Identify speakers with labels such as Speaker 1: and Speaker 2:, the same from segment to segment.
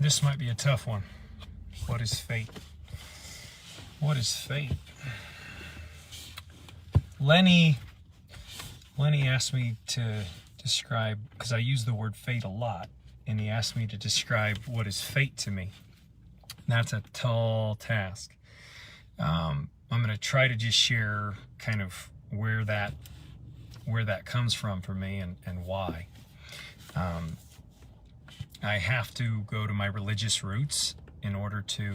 Speaker 1: This might be a tough one. What is fate? What is fate? Lenny asked me to describe, because I use the word fate a lot, and he asked me to describe what is fate to me. That's a tall task. I'm going to try to just share kind of where that comes from for me and why. I have to go to my religious roots in order to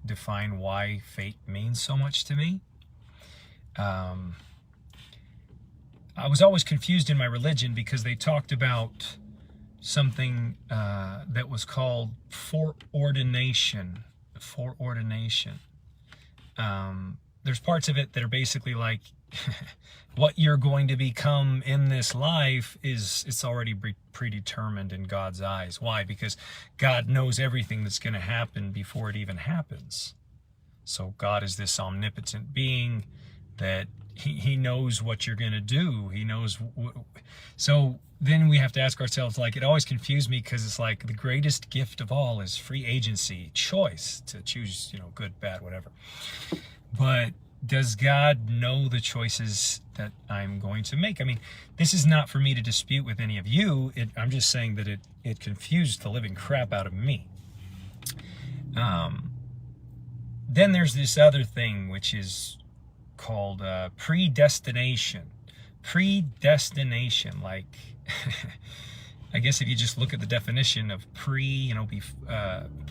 Speaker 1: define why fate means so much to me. I was always confused in my religion because they talked about something that was called foreordination. There's parts of it that are basically like what you're going to become in this life it's already predetermined in God's eyes. Why? Because God knows everything that's going to happen before it even happens. So God is this omnipotent being that he knows what you're going to do. He knows. So then we have to ask ourselves, like, it always confused me because it's like the greatest gift of all is free agency, choice to choose, good, bad, whatever. But does God know the choices that I'm going to make? I mean, this is not for me to dispute with any of you. I'm just saying that it confused the living crap out of me. Then there's this other thing, which is called predestination. Predestination, like, I guess if you just look at the definition of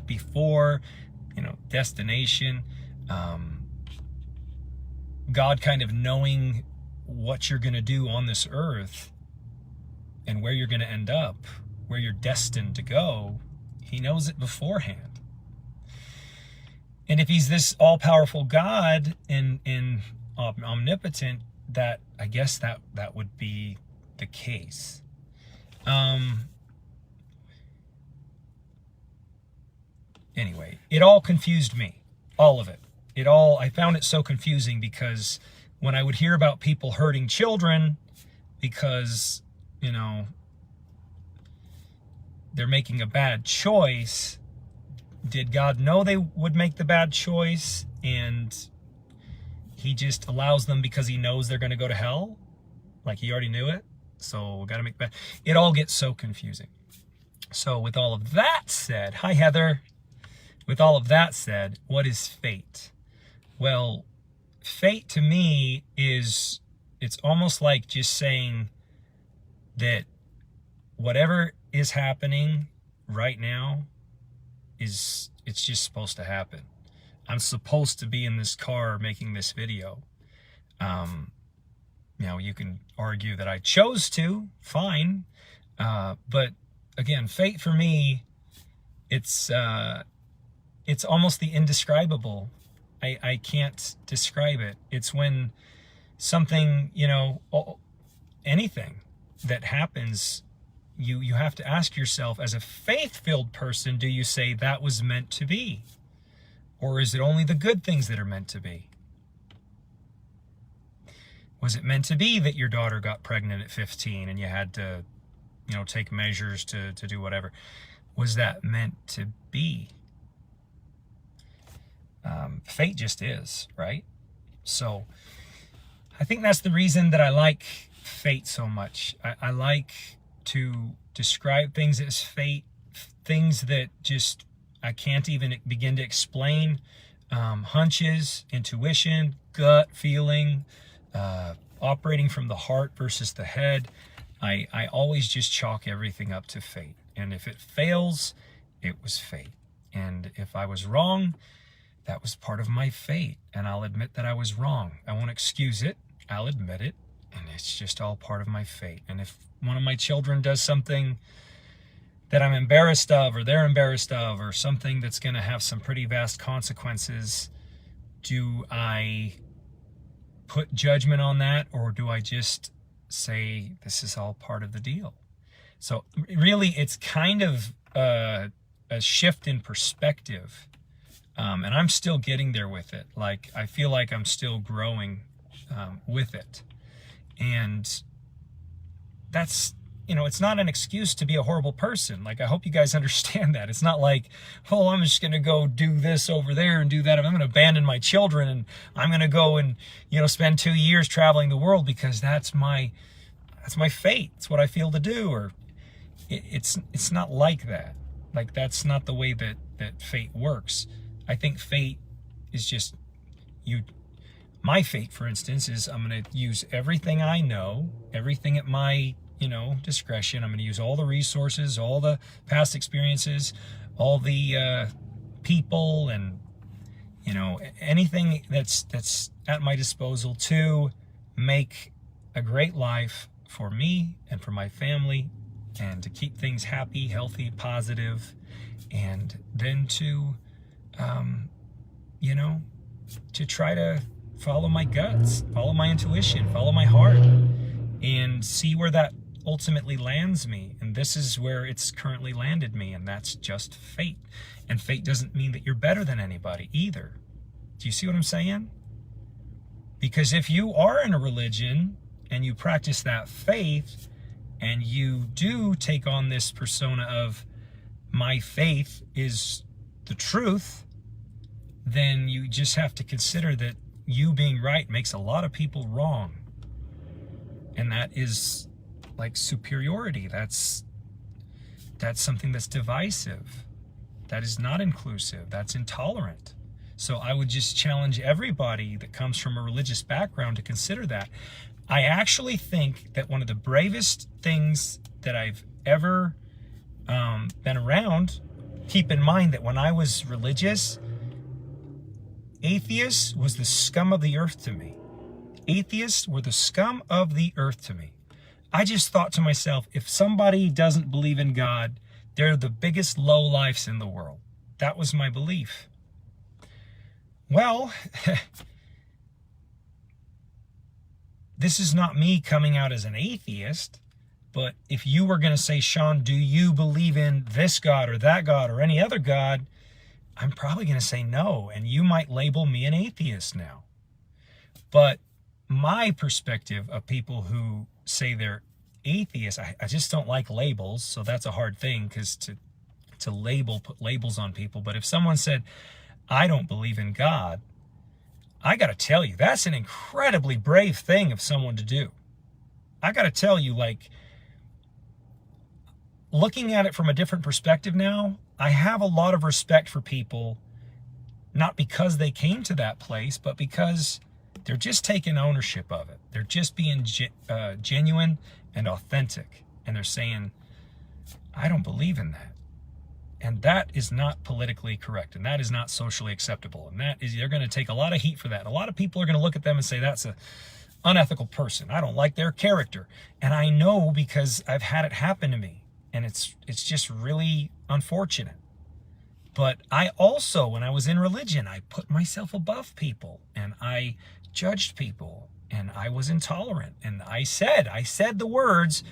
Speaker 1: before, destination, God kind of knowing what you're going to do on this earth and where you're going to end up, where you're destined to go, he knows it beforehand. And if he's this all-powerful God and omnipotent, that I guess that would be the case. Anyway, it all confused me, all of it. I found it so confusing because when I would hear about people hurting children because, they're making a bad choice, did God know they would make the bad choice and he just allows them because he knows they're going to go to hell? Like he already knew it? So we got to make bad. It all gets so confusing. So with all of that said, hi Heather. With all of that said, what is fate? Well, fate to me it's almost like just saying that whatever is happening right now it's just supposed to happen. I'm supposed to be in this car making this video. You can argue that I chose to, fine. But again, fate for me, it's almost the indescribable. I can't describe it. It's when something, anything that happens, you have to ask yourself, as a faith-filled person, do you say that was meant to be? Or is it only the good things that are meant to be? Was it meant to be that your daughter got pregnant at 15 and you had to, take measures to do whatever? Was that meant to be? Fate just is, right? So I think that's the reason that I like fate so much. I like to describe things as fate, things that just I can't even begin to explain. Hunches, intuition, gut feeling, operating from the heart versus the head. I always just chalk everything up to fate. And if it fails, it was fate. And if I was wrong, that was part of my fate. And I'll admit that I was wrong. I won't excuse it. I'll admit it. And it's just all part of my fate. And if one of my children does something that I'm embarrassed of, or they're embarrassed of, or something that's going to have some pretty vast consequences, do I put judgment on that, or do I just say this is all part of the deal? So really, it's kind of a shift in perspective, and I'm still getting there with it. Like, I feel like I'm still growing with it, and that's it's not an excuse to be a horrible person. Like, I hope you guys understand that. It's not like, oh, I'm just going to go do this over there and do that. I'm going to abandon my children and I'm going to go and, spend 2 years traveling the world because that's my fate. It's what I feel to do. Or it's not like that. Like, that's not the way that fate works. I think fate is just my fate, for instance, is I'm going to use everything I know, everything at my, discretion. I'm going to use all the resources, all the past experiences, all the people, and, anything that's at my disposal to make a great life for me and for my family, and to keep things happy, healthy, positive, and then to, to try to follow my guts, follow my intuition, follow my heart, and see where that ultimately lands me. And this is where it's currently landed me, and that's just fate. And fate doesn't mean that you're better than anybody either. Do you see what I'm saying? Because if you are in a religion and you practice that faith, and you do take on this persona of my faith is the truth, then you just have to consider that you being right makes a lot of people wrong. And that is like superiority. That's something that's divisive. That is not inclusive. That's intolerant. So I would just challenge everybody that comes from a religious background to consider that. I actually think that one of the bravest things that I've ever been around, keep in mind that when I was religious, atheists was the scum of the earth to me. Atheists were the scum of the earth to me. I just thought to myself, if somebody doesn't believe in God, they're the biggest lowlifes in the world. That was my belief. Well, this is not me coming out as an atheist, but if you were going to say, Sean, do you believe in this God or that God or any other God? I'm probably going to say no, and you might label me an atheist now. But my perspective of people who say they're atheists, I just don't like labels, so that's a hard thing, because to put labels on people. But if someone said, I don't believe in God, I got to tell you, that's an incredibly brave thing of someone to do. I got to tell you, like, looking at it from a different perspective now, I have a lot of respect for people, not because they came to that place, but because they're just taking ownership of it. They're just being genuine and authentic. And they're saying, I don't believe in that. And that is not politically correct. And that is not socially acceptable. And they're going to take a lot of heat for that. And a lot of people are going to look at them and say, that's an unethical person. I don't like their character. And I know, because I've had it happen to me. And it's just really unfortunate. But I also, when I was in religion, I put myself above people, and I judged people, and I was intolerant. And I said the words,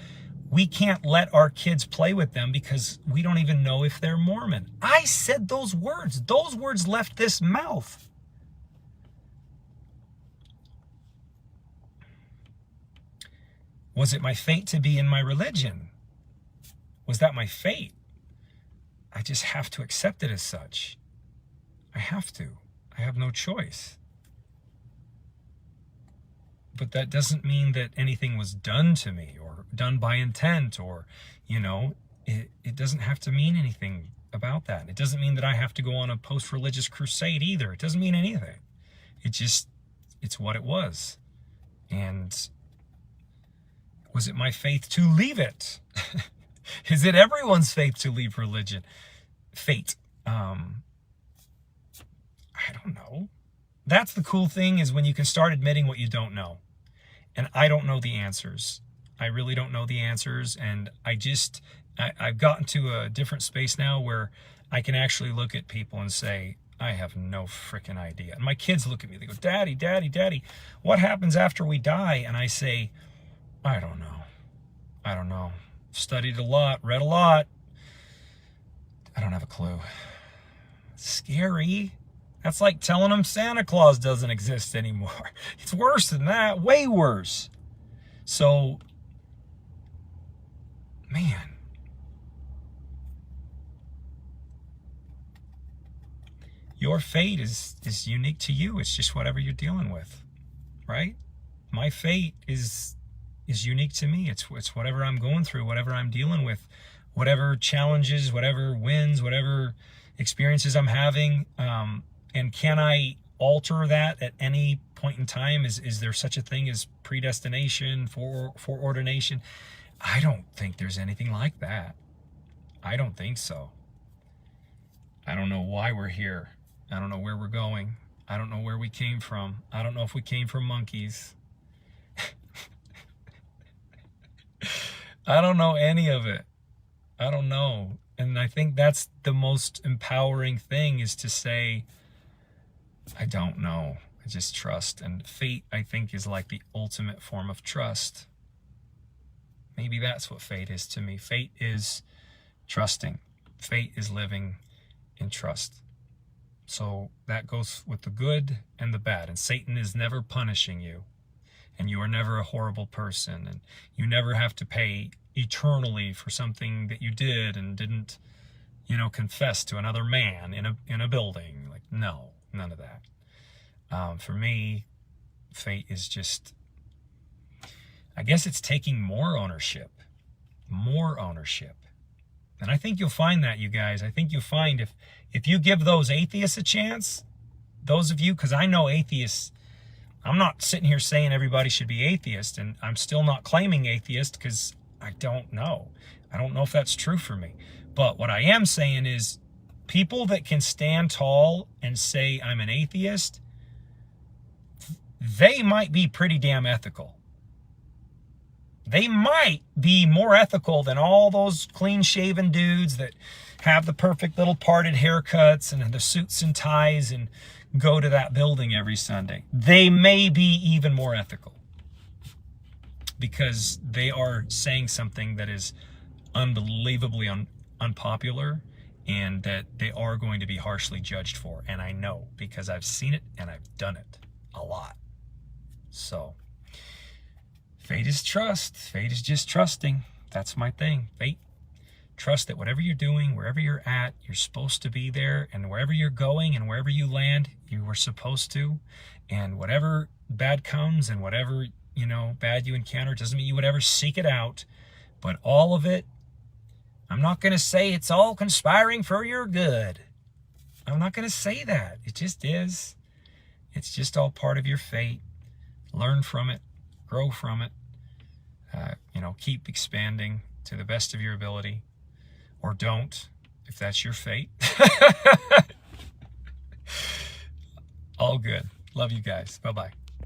Speaker 1: we can't let our kids play with them because we don't even know if they're Mormon. I said those words. Those words left this mouth. Was it my fate to be in my religion? Was that my fate? I just have to accept it as such. I have to. I have no choice. But that doesn't mean that anything was done to me or done by intent, or, it doesn't have to mean anything about that. It doesn't mean that I have to go on a post-religious crusade either. It doesn't mean anything. It's what it was. And was it my faith to leave it? Is it everyone's faith to leave religion? Fate. I don't know. That's the cool thing, is when you can start admitting what you don't know. And I don't know the answers. I really don't know the answers. And I've gotten to a different space now where I can actually look at people and say, I have no freaking idea. And my kids look at me, they go, Daddy, Daddy, Daddy, what happens after we die? And I say, I don't know. I don't know. Studied a lot, read a lot. I don't have a clue. Scary. That's like telling them Santa Claus doesn't exist anymore. It's worse than that, way worse. So man, your fate is unique to you. It's just whatever you're dealing with, right? My fate is unique to me. It's whatever I'm going through, whatever I'm dealing with, whatever challenges, whatever wins, whatever experiences I'm having. And can I alter that at any point in time? Is there such a thing as predestination, foreordination? I don't think there's anything like that. I don't think so. I don't know why we're here. I don't know where we're going. I don't know where we came from. I don't know if we came from monkeys. I don't know any of it. I don't know. And I think that's the most empowering thing, is to say, I don't know. I just trust. And fate, I think, is like the ultimate form of trust. Maybe that's what fate is to me. Fate is trusting. Fate is living in trust. So that goes with the good and the bad. And Satan is never punishing you. And you are never a horrible person. And you never have to pay eternally for something that you did and didn't, confess to another man in a building. Like, no, none of that. For me, fate is just, I guess it's taking more ownership. And I think you'll find that, you guys. I think you'll find if you give those atheists a chance, those of you, because I know atheists, I'm not sitting here saying everybody should be atheist, and I'm still not claiming atheist because I don't know. I don't know if that's true for me. But what I am saying is, people that can stand tall and say I'm an atheist, they might be pretty damn ethical. They might be more ethical than all those clean-shaven dudes that have the perfect little parted haircuts and the suits and ties and go to that building every Sunday. They may be even more ethical because they are saying something that is unbelievably unpopular and that they are going to be harshly judged for. And I know, because I've seen it and I've done it a lot. So fate is trust. Fate is just trusting. That's my thing. Fate. Trust that whatever you're doing, wherever you're at, you're supposed to be there. And wherever you're going and wherever you land, you were supposed to. And whatever bad comes and whatever, bad you encounter, doesn't mean you would ever seek it out. But all of it, I'm not going to say it's all conspiring for your good. I'm not going to say that. It just is. It's just all part of your fate. Learn from it. Grow from it. Keep expanding to the best of your ability. Or don't, if that's your fate. All good. Love you guys. Bye-bye.